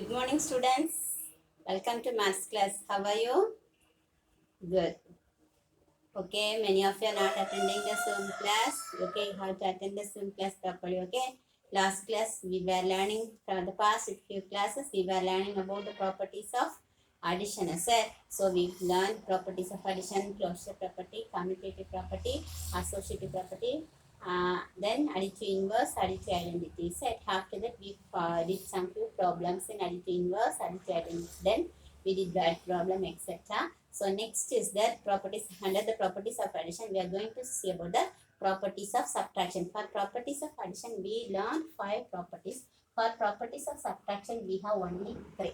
Good morning, students. Welcome to maths class. How are you? Good. Okay, many of you are not attending the Zoom class. Okay, you have to attend the Zoom class properly. Okay, last class we were learning from the past few classes. We were learning about the properties of addition. So we learned properties of addition, closure property, commutative property, associative property. Then additive inverse, additive identity set. After that, we did some few problems in additive inverse, additive identity. Then we did that problem, etc. So next is that properties. Under the properties of addition, we are going to see about the properties of subtraction. For properties of addition, we learned 5 properties. For properties of subtraction, we have only 3.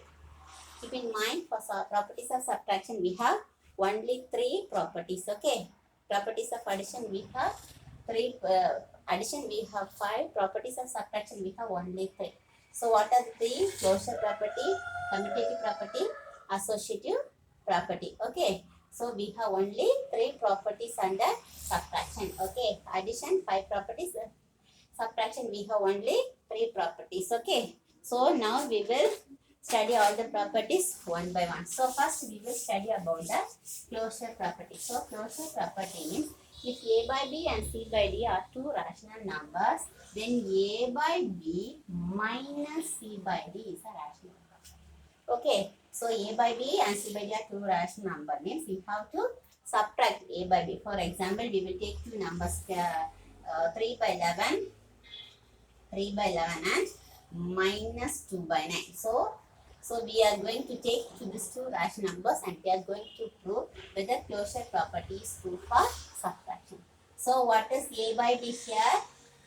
Keep in mind, for properties of subtraction, we have only 3 properties. Okay. Properties of addition, we have 3. Addition, we have 5. Properties of subtraction, we have only 3. So what are the 3? Closure property, commutative property, associative property. Okay. So we have only 3 properties under subtraction. Okay. Addition, 5 properties. Subtraction, we have only 3 properties. Okay. So now we will study all the properties one by one. So first we will study about the closure property. So closure property means if a by b and c by d are 2 rational numbers, then a by b minus c by d is a rational number. Okay. So a by b and c by d are 2 rational numbers, means we have to subtract a by b. For example, we will take 2 numbers, 3 by 11 and minus 2 by 9. So we are going to take these 2 rational numbers and we are going to prove whether closure property is true for subtraction. So what is a by d here?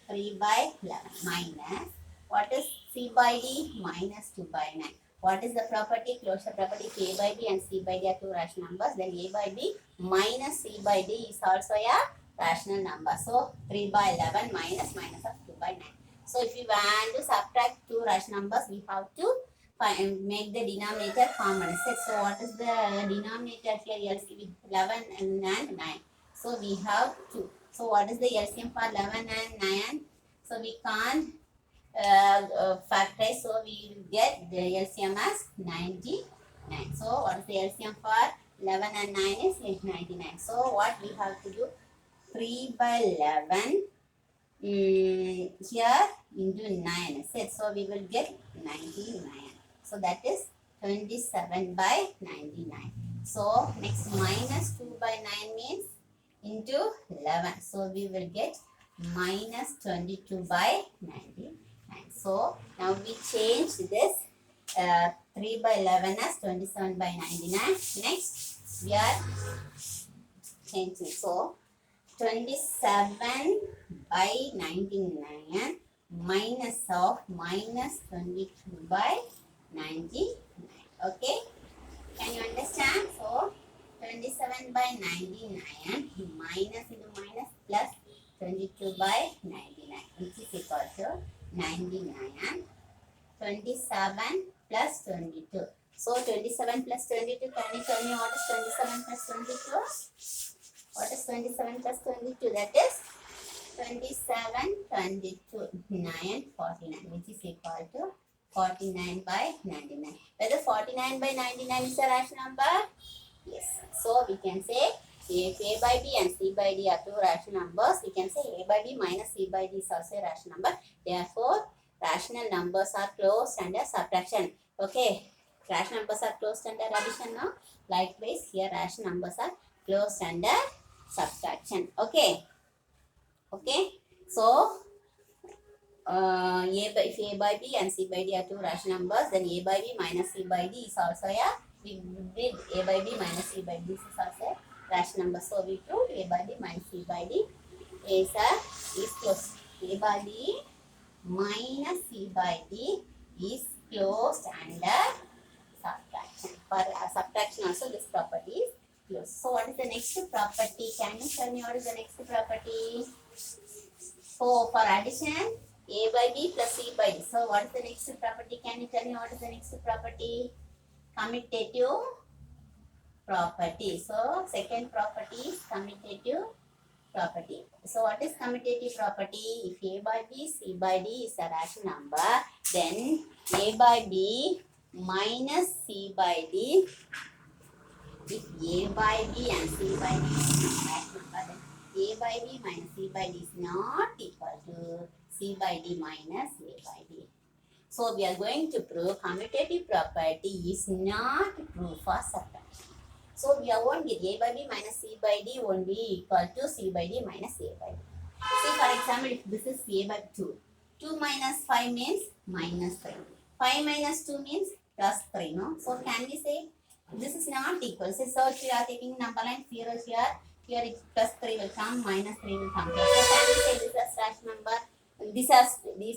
3 by 11 minus. What is c by d? Minus 2 by 9. What is the property? Closure property. A by b and c by d are 2 rational numbers. Then a by b minus c by d is also a rational number. So 3 by 11 minus of 2 by 9. So if we want to subtract 2 rational numbers, we have to make the denominator common. So what is the denominator here? LCM with 11 and 9. So we have 2. So what is the LCM for 11 and 9? So we can't factorize. So we will get the LCM as 99. So what is the LCM for 11 and 9 is 99. So what we have to do? 3 by 11 here into 9. So we will get 99. So that is 27 by 99. So next minus 2 by 9 means into 11. So we will get minus 22 by 99. So now we change this 3 by 11 as 27 by 99. Next we are changing. So 27 by 99 minus of minus 22 by 99. Okay, can you understand? So 27 by 99 minus into minus plus 22 by 99, which is equal to 99. 27 plus 22. So 27 plus 22, can you tell me what is 27 plus 22? What is 27 plus 22? That is 27, 22, 9, 49, which is equal to 49 by 99. Whether 49 by 99 is a rational number? Yes. So we can say if a by b and c by d are 2 rational numbers, we can say a by b minus c by d is also a rational number. Therefore, rational numbers are closed under subtraction. Okay. Rational numbers are closed under addition now. Likewise, here rational numbers are closed under subtraction. Okay. Okay. So if a by b and c by d are 2 rational numbers, then a by b minus c by d is also we did a by b minus c by d is also a rational number. So we proved a by b minus c by d is closed. A by b minus c by d is closed under subtraction. For subtraction also this property is closed. So what is the next property? Can you tell me what is the next property? So for addition, a by b plus c by d. So what is the next property? Can you tell me what is the next property? Commutative property. So second property is commutative property. So what is commutative property? If a by b, c by d is a rational number, then a by b minus C by D. If A by B and C by D is not number, then A by B minus C by D is not equal to C by D minus A by D. So we are going to prove commutative property is not true for subtraction. So we are won't get A by B minus C by D won't be equal to C by D minus A by D. See, for example, if this is A by 2, 2 minus 5 means minus 3. 5 minus 2 means plus 3, no? So can we say this is not equal? So if you are taking number line 0 here it plus 3 will come, minus 3 will come. So can we say this is slash number? These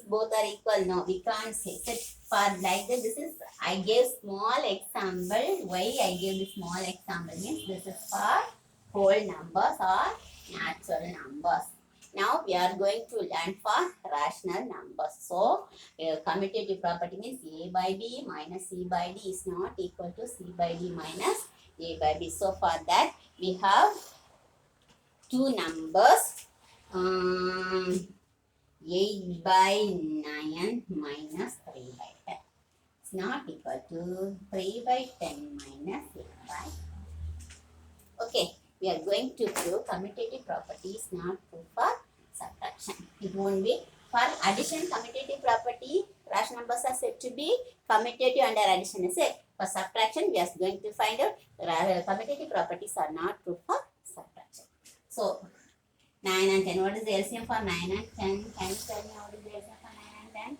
both are equal? No, we can't say. So for like that, this is, I gave small example. Why I gave this small example means this is for whole numbers or natural numbers. Now we are going to learn for rational numbers. So commutative property means A by B minus C by D is not equal to C by D minus A by B. So for that we have two numbers. 8 by 9 minus 3 by 10. It's not equal to 3 by 10 minus 8 by. Okay, we are going to prove commutative property is not true for subtraction. It won't be for addition. Commutative property, rational numbers are said to be commutative under addition is it. For subtraction, we are going to find out commutative properties are not true for subtraction. So 9 and 10. What is the LCM for 9 and 10? Can you tell me what is the LCM for 9 and 10?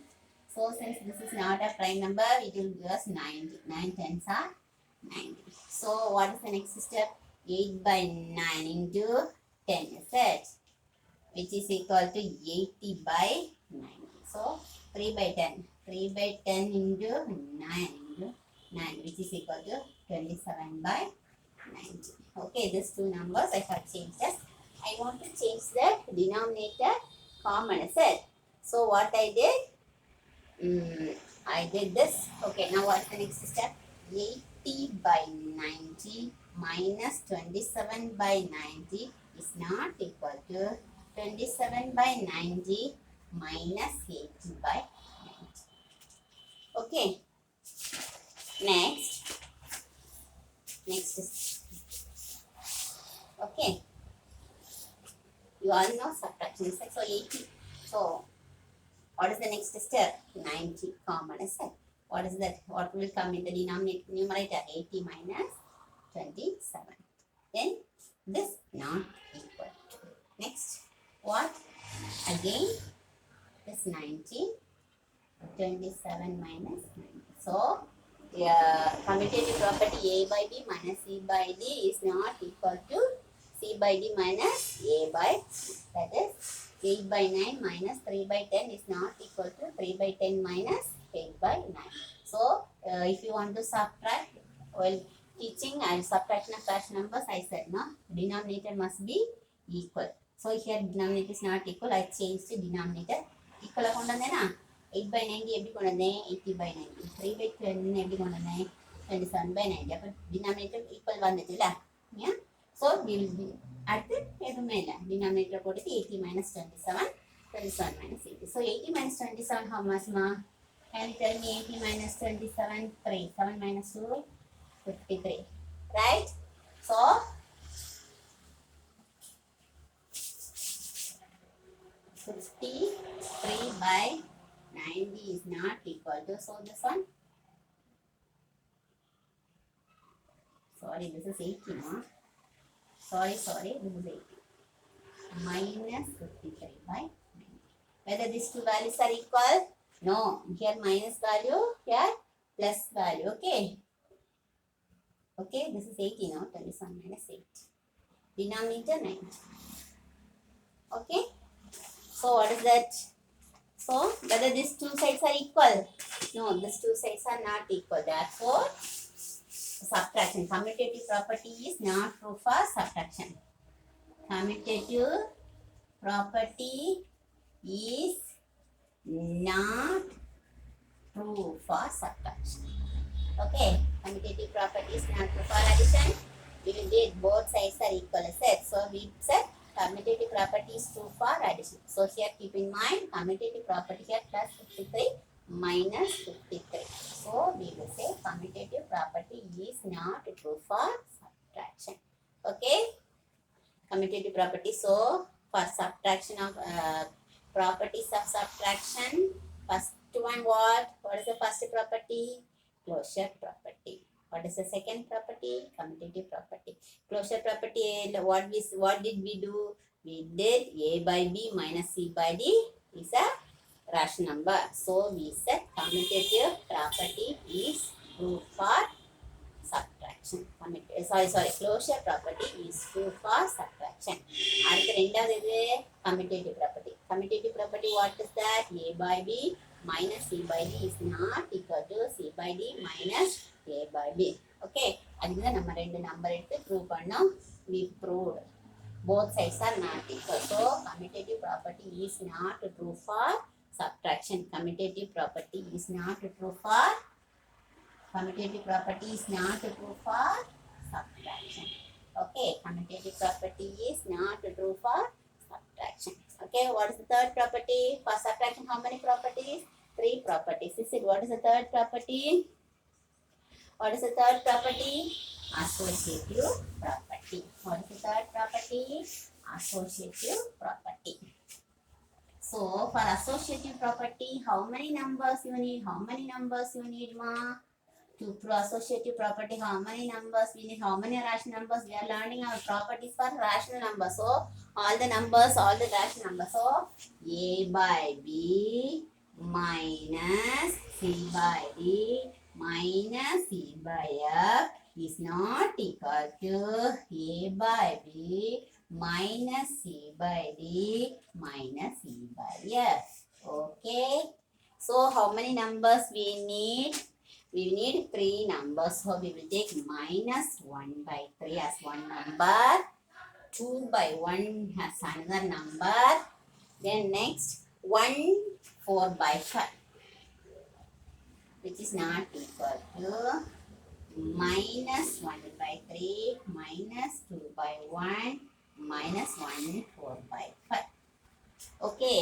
So since this is not a prime number, it will give us 90. 9 tens are 90. So what is the next step? 8 by 9 into 10 is it? Which is equal to 80 by 90. So 3 by 10. 3 by 10 into 9 into 9, which is equal to 27 by 90. Okay, these two numbers I have changed as. I want to change the denominator common set. So what I did? I did this. Okay, now what's the next step? 80 by 90 minus 27 by 90 is not equal to 27 by 90 minus 80 by 90. Okay. Next is okay. You all know subtraction is so 80. So what is the next step? 90 common set. What is that? What will come in the denominator numerator? 80 minus 27. Then this not equal. Next, what? Again, this 90, 27 minus 90. So commutative property A by B minus C by D is not equal to C by D minus A by, that is 8 by 9 minus 3 by 10 is not equal to 3 by 10 minus 8 by 9. So if you want to subtract, while teaching and subtraction of large numbers, I said no, denominator must be equal. So here denominator is not equal, I changed the denominator. Equal 8 by 90 எப்படி கொண்டு வந்தேன் 80 by 90. 3 by 10 எப்படி கொண்டு வந்தேன் 27 by 90. அப்போ denominator equal வந்துச்சுல. Yeah. So we will be at the denominator போட்டு 80 minus 27, 27 minus 80. So 80 minus 27 how much ma? Can you tell me 80 minus 27? 3. 7 minus 2, 53. Right? So 53 by 90 is not equal to, so this one, sorry, this is 80, no? Sorry, this is 80. Minus 53 by 90. Whether these two values are equal? No. Here minus value, here plus value. Okay. Okay, this is 80 now. 27 minus 8. Denominator 90. Okay. So what is that? So whether these two sides are equal? No, these two sides are not equal. Therefore, subtraction. Commutative property is not true for subtraction. Commutative property is not true for subtraction. Okay, commutative property is not true for addition. We will get both sides are equal set. So we said commutative property is true for addition. So here keep in mind commutative property here plus 53 minus 53. So we will say is not true for subtraction. Okay, commutative property. So for subtraction of properties of subtraction, first one, what is the first property? Closure property. What is the second property? Commutative property. Closure property, what did we do? We did a by b minus c by d is a rational number. So we said commutative property is true for subtraction. Closure property is true for subtraction. அடுத்து ரெண்டாவது இது commutative property. Commutative property, what is that? A by b minus c by d is not equal to c by d minus a by b. Okay, அதுக்கு நம்ம ரெண்டு number எடுத்து prove பண்ணோம். We proved both sides are not equal. So commutative property is not true for subtraction. Commutative property is not true for subtraction. Okay, commutative property is not true for subtraction. Okay, what is the third property? For subtraction, how many properties? 3 properties. Is it? What is the third property? Associative property. What is the third property? Associative property. So for associative property, how many numbers you need? Ma? To prove associative property, how many numbers we need? How many rational numbers? We are learning our properties for rational numbers. So all the rational numbers. So a by b minus c by d minus c by f is not equal to a by b minus c by d minus c by f. Okay, so how many numbers we need? We need 3 numbers. So we will take minus 1 by 3 as one number, 2 by 1 as another number, then next 4 by 5, which is not equal to minus 1 by 3 minus 2 by 1 minus 4 by 5. Okay,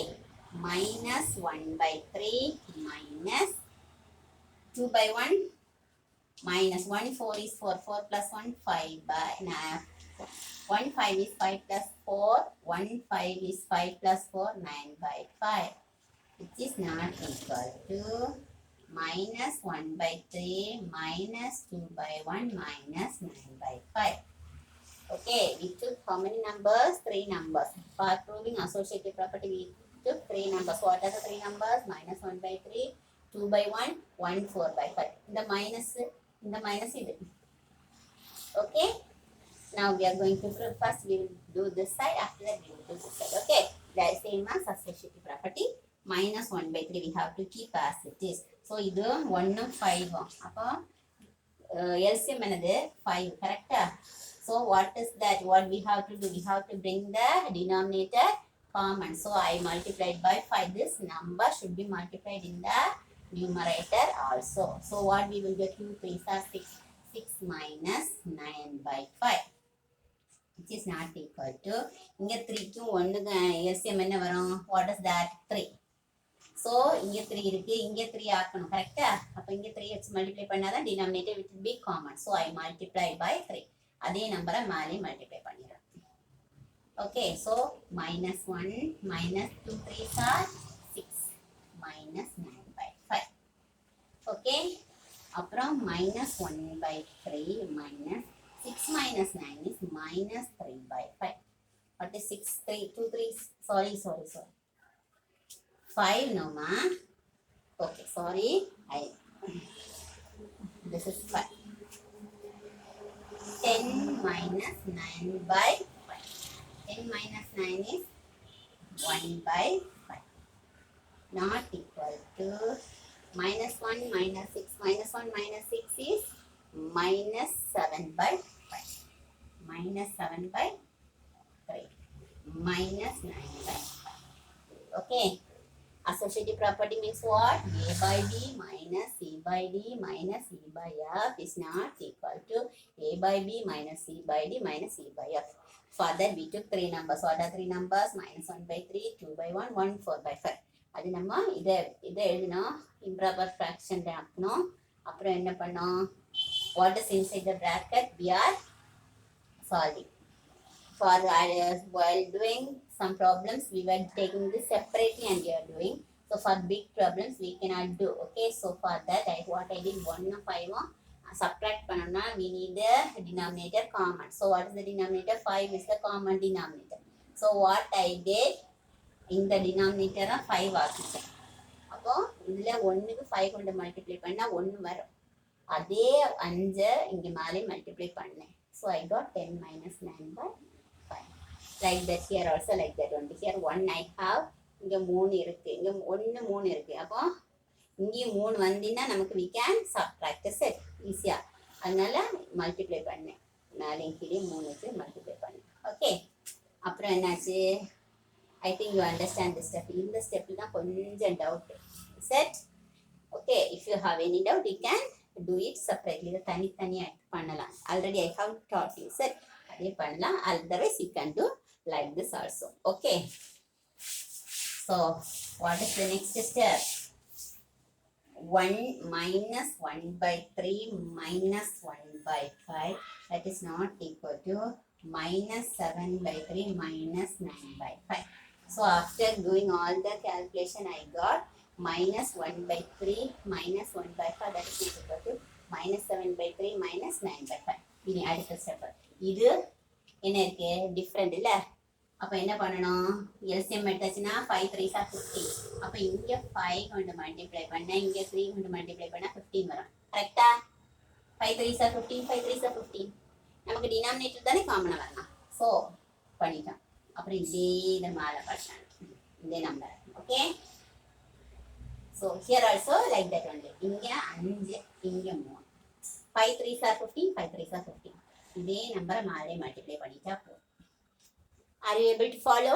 minus 1 by 3 minus 2 by 1 minus 1, 4 is 4, 4 plus 1, 5 by 1, 5 is 5 plus 4, 1, 5 is 5 plus 4, 9 by 5, which is not equal to minus 1 by 3 minus 2 by 1 minus 9 by 5. Okay, we took how many numbers? 3 numbers. For proving associative property, we took 3 numbers. What are the 3 numbers? Minus 1 by 3, 2 by 1, 4 by 5. The minus is. Okay, now we are going to prove. First we will do this side, after that we will do this side. Okay, that is same as associative property. Minus 1 by 3 we have to keep as it is. So இது 1 5 அப்போ LCM என்னது 5, correct? So what is that? What we have to do? We have to bring the denominator common. So I multiplied by 5. This number should be multiplied in the numerator also. So what we will get? 2 3s are 6. 6 minus 9 by 5, which is not equal to, இங்க 3க்கும் 1க்கு LCM என்ன வரும்? What is that? 3. So இங்க 3 இருக்கு, இங்க 3 ஆக்கணும், கரெக்டா? அப்ப இங்க 3 வச்சு மல்டிப்ளை பண்ணாதான் denominator which will be common. So I multiply by 3. அதே நம்பரை மேலே மல்டிப்ளை பண்ணிடுறோம். Okay, so minus 1 minus 2 3s are 6 minus 9 by 5. Okay, அப்புறம் minus 1 by 3 minus 6 minus 9 is minus 3 by 5. What is 6? 3, 2 3s, sorry. 5 no ma. Okay, sorry, this is 5. 10 minus 9 by 5. 10 minus 9 is 1 by 5. Not equal to minus 1 minus 6. Minus 1 minus 6 is minus 7 by 5. Minus 7 by 3. Minus 9 by 5. Okay. Associative property means what? A by b minus c by d minus c by f is not equal to a by b minus c by d minus c by f. For that we took 3 numbers. What are 3 numbers? Minus 1 by 3, 2 by 1, 4 by 5. அது நம்ம இதை எழுதினோம், improper fraction ஆக்கணும். அப்புறம் என்ன பண்ணோம்? what is inside the bracket we are solving. For while doing some problems we were taking this separately and we are doing. So for big problems we cannot do. Okay, so for that what I did 1 5 subtract panna we need the denominator common. So what is the denominator? 5 is the common denominator. So what I did in the denominator 5 ஆக்கிட்டேன். அப்போ இதுல 1க்கு 5 கொண்டு multiply பண்ணா 1 வரும். அதே 5 இங்க மேலே multiply பண்ணேன். So I got 10 minus 9 by 5. Like that here also like that only. Here 1 I have. இங்க 3 இருக்கு. இங்க 1 3 இருக்கு. அப்போ இங்கேயும் 3 வந்தீங்கன்னா நமக்கு we can subtract the set ஈஸியா. அதனால மல்டிப்ளை பண்ணேன். மேலே கீழே 3 வச்சு மல்டிப்ளை பண்ணேன். ஓகே, அப்புறம் என்னாச்சு? I think you understand this step. இந்த ஸ்டெப்ல தான் கொஞ்சம் doubt. Set okay, if you have any doubt you can do it separately. தனித்தனியா பண்ணலாம். Already I have taught you. Set அதே பண்ணலாம். Otherwise you can do like this also. Okay. So what is the next step? 1 minus 1 by 3 minus 1 by 5, that is not equal to minus 7 by 3 minus 9 by 5. So after doing all the calculation I got minus 1 by 3 minus 1 by 5, that is equal to minus 7 by 3 minus 9 by 5. இனி அடுத்த step இது என்ன இருக்கு? Different இல்லை? அப்போ என்ன பண்ணணும்? LCM எடுத்தாச்சுன்னா 5 3s are 15. அப்போ இங்கே 5 கொண்டு மல்டிப்ளை பண்ண, இங்கே 3 கொண்டு மல்டிப்ளை பண்ண 15 வரும். கரெக்டா? 5 3s are 15, 5 3s are 15. நமக்கு டினாமினேட்டர் தானே காமனாக வரணும். ஸோ பண்ணிட்டோம். அப்புறம் இதே இதை மேலே பண்ணேன், இதே number. Okay, so here also like that only. இங்கே 5, இங்கே 3. 5 3s are 15, 5 3s are 15. இதே நம்பரை மேலே மல்டிப்ளை பண்ணிட்டா போதும். Are you able to follow?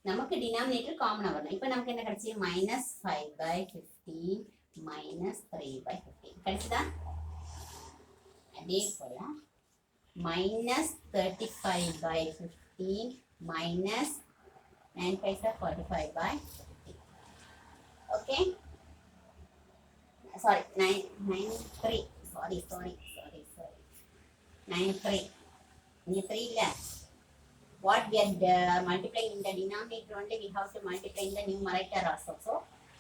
நமக்கு டினாமினேட்டர் காமனாக வரணும். இப்போ நமக்கு என்ன கிடைச்சி? minus 5 by 15 minus 3 by 15 கிடைச்சதா? அதே போல minus 35 by 15 minus 9 5 are 45 by 15. Okay? Sorry, 9 3. Sorry. 9 3. இங்கே 3 இல்லை. What we are multiplying in the denominator only, we have to multiply in the numerator also. So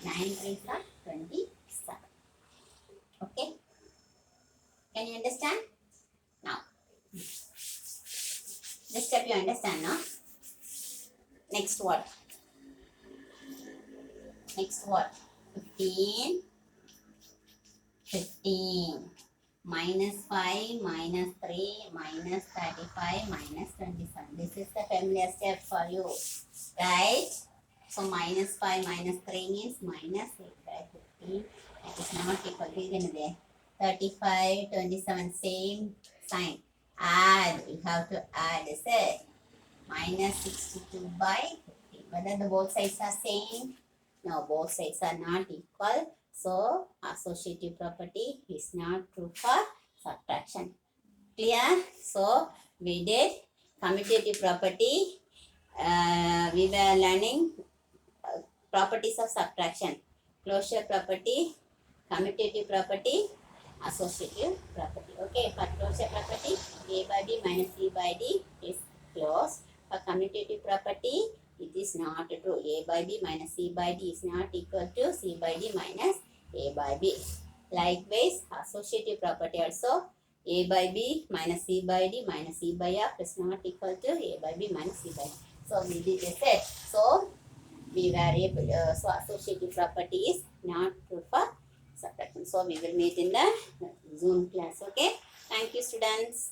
9 3s are 27. Okay, can you understand? Now this step you understand now. Next what? 15 minus 5 minus 3 minus 35 minus 27. This is the familiar step for you, right? So minus 5 minus 3 means minus 8 by 15. That is not equal to 35 27, same sign. Add, we have to add, is it? Minus 62 by 15. Whether the both sides are same? No, both sides are not equal. So associative property is not true for subtraction. Clear? So we did commutative property. We were learning properties of subtraction. Closure property, commutative property, associative property. Okay, for closure property, a by b minus c by d is closed. For commutative property, it is not true. A by b minus c by d is not equal to c by d minus a by b. Likewise, associative property also, a by b minus c by d minus c by f is not equal to a by b minus c by d. So we did a set. So we were able, so associative property is not true for subtraction. So we will meet in the Zoom class. Okay, thank you students.